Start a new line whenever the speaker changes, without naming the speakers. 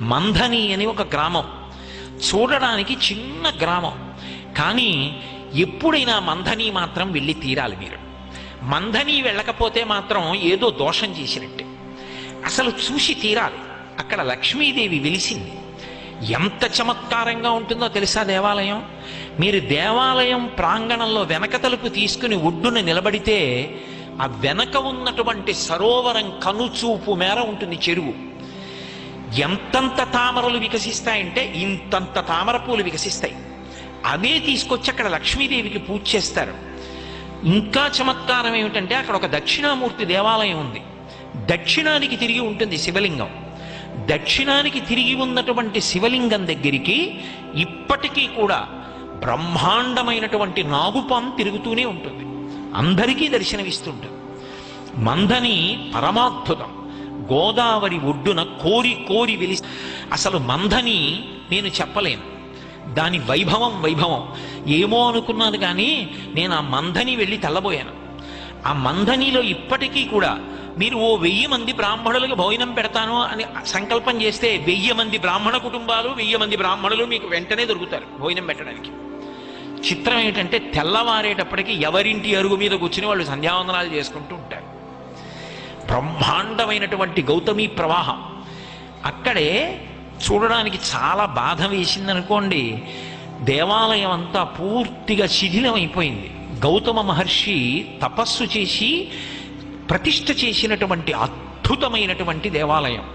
మంధని అని ఒక గ్రామం, చూడడానికి చిన్న గ్రామం. కానీ ఎప్పుడైనా మంధని మాత్రం వెళ్ళి తీరాలి మీరు. మంధని వెళ్ళకపోతే మాత్రం ఏదో దోషం చేసినట్టే. అసలు చూసి తీరాలి. అక్కడ లక్ష్మీదేవి వెలిసింది. ఎంత చమత్కారంగా ఉంటుందో తెలుసా దేవాలయం. మీరు దేవాలయం ప్రాంగణంలో వెనక తలుపు తీసుకుని ఒడ్డున నిలబడితే ఆ వెనక ఉన్నటువంటి సరోవరం కనుచూపు మేర ఉంటుంది చెరువు. ఎంతంత తామరలు వికసిస్తాయంటే ఇంతంత తామర పూలు వికసిస్తాయి. అవే తీసుకొచ్చి అక్కడ లక్ష్మీదేవికి పూజ చేస్తారు. ఇంకా చమత్కారం ఏమిటంటే అక్కడ ఒక దక్షిణామూర్తి దేవాలయం ఉంది. దక్షిణానికి తిరిగి ఉంటుంది శివలింగం. దక్షిణానికి తిరిగి ఉన్నటువంటి శివలింగం దగ్గరికి ఇప్పటికీ కూడా బ్రహ్మాండమైనటువంటి నాగుపాం తిరుగుతూనే ఉంటుంది. అందరికీ దర్శనమిస్తుంటుంది. మందని పరమాద్భుతం. గోదావరి ఒడ్డున కోరి కోరి వెలి. అసలు మందని నేను చెప్పలేను. దాని వైభవం ఏమో అనుకున్నాను. కానీ నేను ఆ మందని వెళ్ళి తెల్లబోయాను. ఆ మందనిలో ఇప్పటికీ కూడా మీరు 1000 మంది బ్రాహ్మణులకు భోజనం పెడతాను అని సంకల్పం చేస్తే 1000 మంది బ్రాహ్మణ కుటుంబాలు, 1000 మంది బ్రాహ్మణులు మీకు వెంటనే దొరుకుతారు భోజనం పెట్టడానికి. చిత్రం ఏంటంటే తెల్లవారేటప్పటికి ఎవరింటి అరుగు మీద కూర్చుని వాళ్ళు సంధ్యావందనాలు చేసుకుంటూ ఉంటారు. బ్రహ్మాండమైనటువంటి గౌతమి ప్రవాహం. అక్కడే చూడడానికి చాలా బాధ వేసిందనుకోండి. దేవాలయం అంతా పూర్తిగా శిథిలం అయిపోయింది. గౌతమ మహర్షి తపస్సు చేసి ప్రతిష్ఠ చేసినటువంటి అద్భుతమైనటువంటి దేవాలయం.